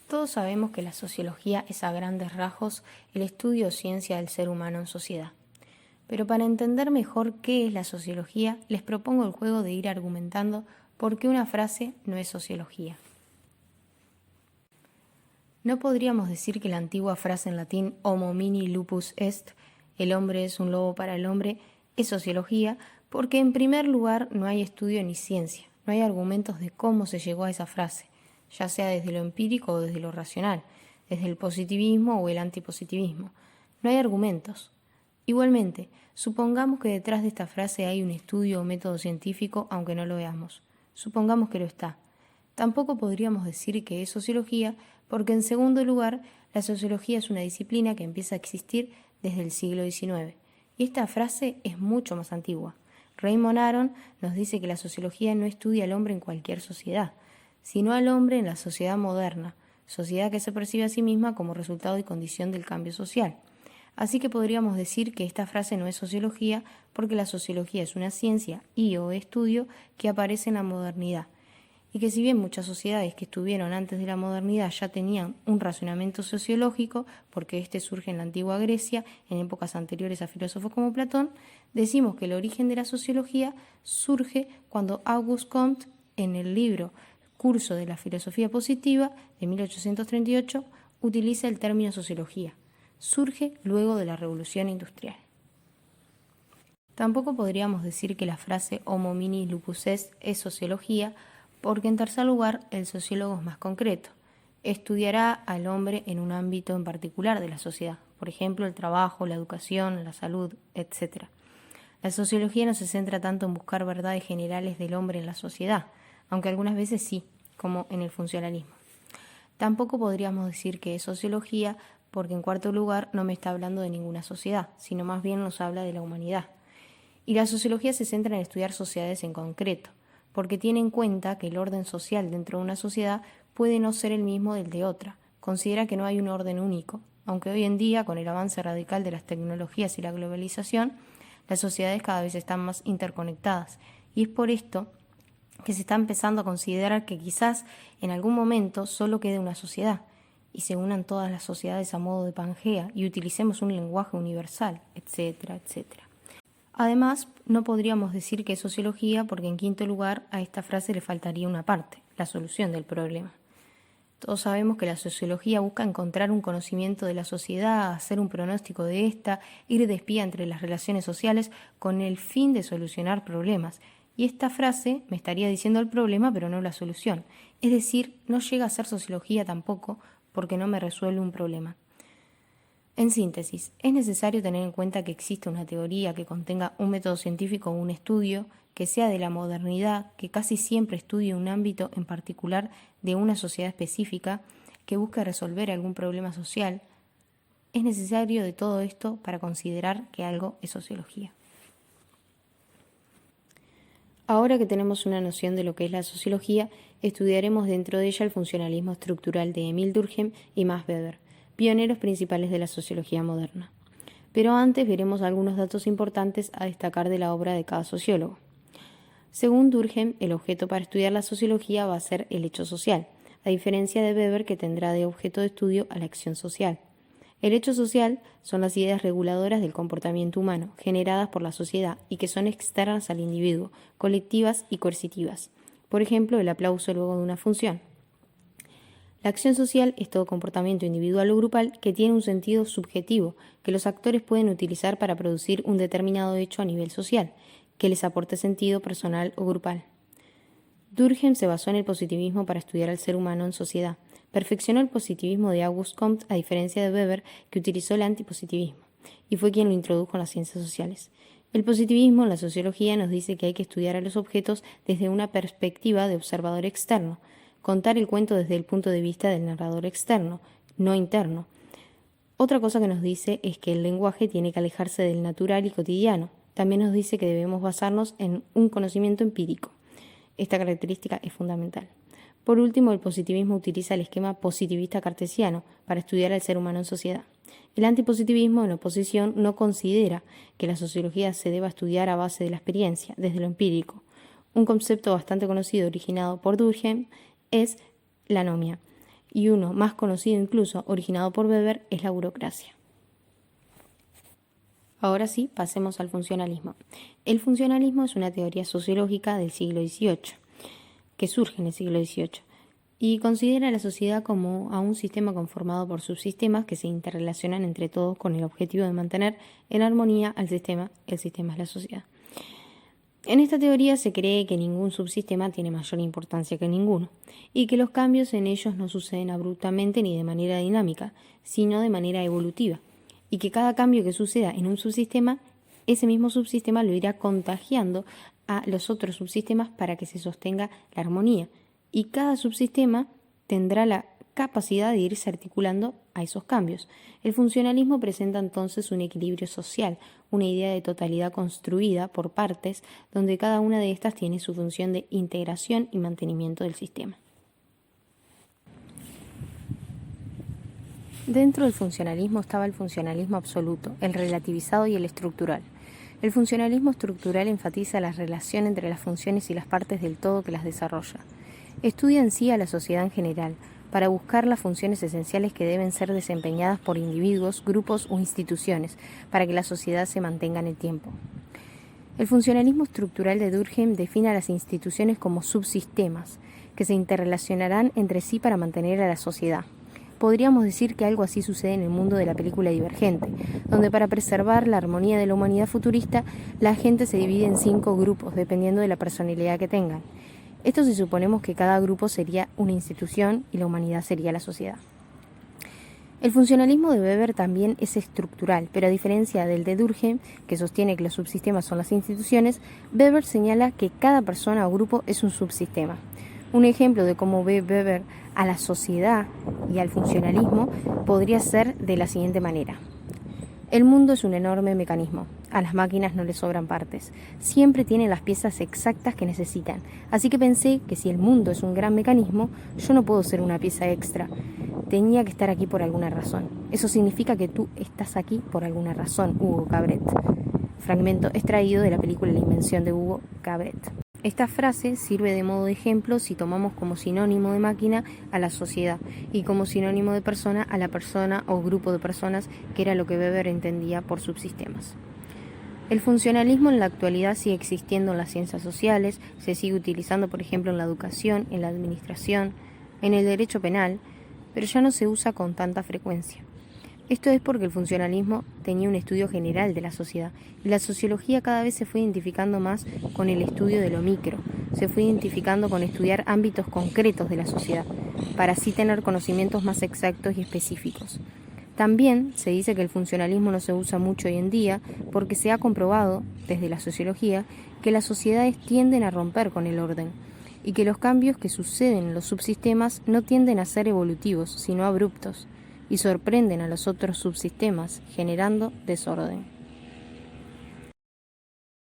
Todos sabemos que la sociología es a grandes rasgos el estudio o ciencia del ser humano en sociedad. Pero para entender mejor qué es la sociología, les propongo el juego de ir argumentando por qué una frase no es sociología. No podríamos decir que la antigua frase en latín homo homini lupus est, el hombre es un lobo para el hombre, es sociología, porque en primer lugar no hay estudio ni ciencia, no hay argumentos de cómo se llegó a esa frase, ya sea desde lo empírico o desde lo racional, desde el positivismo o el antipositivismo. No hay argumentos. Igualmente, supongamos que detrás de esta frase hay un estudio o método científico, aunque no lo veamos. Supongamos que lo está. Tampoco podríamos decir que es sociología, porque en segundo lugar, la sociología es una disciplina que empieza a existir desde el siglo XIX. Y esta frase es mucho más antigua. Raymond Aron nos dice que la sociología no estudia al hombre en cualquier sociedad, sino al hombre en la sociedad moderna, sociedad que se percibe a sí misma como resultado y condición del cambio social. Así que podríamos decir que esta frase no es sociología porque la sociología es una ciencia y o estudio que aparece en la modernidad. Y que si bien muchas sociedades que estuvieron antes de la modernidad ya tenían un razonamiento sociológico, porque este surge en la antigua Grecia, en épocas anteriores a filósofos como Platón, decimos que el origen de la sociología surge cuando Auguste Comte, en el libro Curso de la Filosofía Positiva, de 1838, utiliza el término sociología. Surge luego de la Revolución Industrial. Tampoco podríamos decir que la frase homo homini lupus est es sociología, porque en tercer lugar el sociólogo es más concreto. Estudiará al hombre en un ámbito en particular de la sociedad, por ejemplo el trabajo, la educación, la salud, etc. La sociología no se centra tanto en buscar verdades generales del hombre en la sociedad, aunque algunas veces sí, como en el funcionalismo. Tampoco podríamos decir que es sociología, porque en cuarto lugar no me está hablando de ninguna sociedad, sino más bien nos habla de la humanidad. Y la sociología se centra en estudiar sociedades en concreto, porque tiene en cuenta que el orden social dentro de una sociedad puede no ser el mismo del de otra. Considera que no hay un orden único, aunque hoy en día, con el avance radical de las tecnologías y la globalización, las sociedades cada vez están más interconectadas. Y es por esto que se está empezando a considerar que quizás en algún momento solo quede una sociedad y se unan todas las sociedades a modo de Pangea y utilicemos un lenguaje universal, etcétera, etcétera. Además, no podríamos decir que es sociología porque en quinto lugar a esta frase le faltaría una parte, la solución del problema. Todos sabemos que la sociología busca encontrar un conocimiento de la sociedad, hacer un pronóstico de esta, ir de espía entre las relaciones sociales con el fin de solucionar problemas. Y esta frase me estaría diciendo el problema pero no la solución. Es decir, no llega a ser sociología tampoco porque no me resuelve un problema. En síntesis, es necesario tener en cuenta que existe una teoría que contenga un método científico o un estudio que sea de la modernidad, que casi siempre estudie un ámbito en particular de una sociedad específica, que busque resolver algún problema social. Es necesario de todo esto para considerar que algo es sociología. Ahora que tenemos una noción de lo que es la sociología, estudiaremos dentro de ella el funcionalismo estructural de Emil Durkheim y Max Weber, pioneros principales de la sociología moderna. Pero antes veremos algunos datos importantes a destacar de la obra de cada sociólogo. Según Durkheim, el objeto para estudiar la sociología va a ser el hecho social, a diferencia de Weber, que tendrá de objeto de estudio a la acción social. El hecho social son las ideas reguladoras del comportamiento humano, generadas por la sociedad y que son externas al individuo, colectivas y coercitivas. Por ejemplo, el aplauso luego de una función. La acción social es todo comportamiento individual o grupal que tiene un sentido subjetivo, que los actores pueden utilizar para producir un determinado hecho a nivel social, que les aporte sentido personal o grupal. Durkheim se basó en el positivismo para estudiar al ser humano en sociedad. Perfeccionó el positivismo de Auguste Comte, a diferencia de Weber, que utilizó el antipositivismo, y fue quien lo introdujo en las ciencias sociales. El positivismo en la sociología nos dice que hay que estudiar a los objetos desde una perspectiva de observador externo, contar el cuento desde el punto de vista del narrador externo, no interno. Otra cosa que nos dice es que el lenguaje tiene que alejarse del natural y cotidiano. También nos dice que debemos basarnos en un conocimiento empírico. Esta característica es fundamental. Por último, el positivismo utiliza el esquema positivista cartesiano para estudiar al ser humano en sociedad. El antipositivismo, en oposición, no considera que la sociología se deba estudiar a base de la experiencia, desde lo empírico. Un concepto bastante conocido originado por Durkheim es la anomia. y uno más conocido incluso, originado por Weber, es la burocracia. Ahora sí, pasemos al funcionalismo. El funcionalismo es una teoría sociológica del siglo XVIII, que surge en el siglo XVIII, y considera a la sociedad como a un sistema conformado por subsistemas que se interrelacionan entre todos con el objetivo de mantener en armonía al sistema. El sistema es la sociedad. En esta teoría se cree que ningún subsistema tiene mayor importancia que ninguno, y que los cambios en ellos no suceden abruptamente ni de manera dinámica, sino de manera evolutiva, y que cada cambio que suceda en un subsistema, ese mismo subsistema lo irá contagiando a los otros subsistemas para que se sostenga la armonía, y cada subsistema tendrá la capacidad de irse articulando a esos cambios. El funcionalismo presenta entonces un equilibrio social, una idea de totalidad construida por partes, donde cada una de estas tiene su función de integración y mantenimiento del sistema. Dentro del funcionalismo estaba el funcionalismo absoluto, el relativizado y el estructural. El funcionalismo estructural enfatiza la relación entre las funciones y las partes del todo que las desarrolla. Estudia en sí a la sociedad en general, para buscar las funciones esenciales que deben ser desempeñadas por individuos, grupos o instituciones, para que la sociedad se mantenga en el tiempo. El funcionalismo estructural de Durkheim define a las instituciones como subsistemas, que se interrelacionarán entre sí para mantener a la sociedad. Podríamos decir que algo así sucede en el mundo de la película Divergente, donde para preservar la armonía de la humanidad futurista, la gente se divide en 5 grupos, dependiendo de la personalidad que tengan. Esto si suponemos que cada grupo sería una institución y la humanidad sería la sociedad. El funcionalismo de Weber también es estructural, pero a diferencia del de Durkheim, que sostiene que los subsistemas son las instituciones, Weber señala que cada persona o grupo es un subsistema. Un ejemplo de cómo ve Weber a la sociedad y al funcionalismo podría ser de la siguiente manera. El mundo es un enorme mecanismo. A las máquinas no les sobran partes. Siempre tienen las piezas exactas que necesitan. Así que pensé que si el mundo es un gran mecanismo, yo no puedo ser una pieza extra. Tenía que estar aquí por alguna razón. Eso significa que tú estás aquí por alguna razón, Hugo Cabret. Fragmento extraído de la película La invención de Hugo Cabret. Esta frase sirve de modo de ejemplo si tomamos como sinónimo de máquina a la sociedad y como sinónimo de persona a la persona o grupo de personas, que era lo que Weber entendía por subsistemas. El funcionalismo en la actualidad sigue existiendo en las ciencias sociales, se sigue utilizando por ejemplo en la educación, en la administración, en el derecho penal, pero ya no se usa con tanta frecuencia. Esto es porque el funcionalismo tenía un estudio general de la sociedad y la sociología cada vez se fue identificando más con el estudio de lo micro, se fue identificando con estudiar ámbitos concretos de la sociedad, para así tener conocimientos más exactos y específicos. También se dice que el funcionalismo no se usa mucho hoy en día porque se ha comprobado, desde la sociología, que las sociedades tienden a romper con el orden y que los cambios que suceden en los subsistemas no tienden a ser evolutivos, sino abruptos, y sorprenden a los otros subsistemas, generando desorden.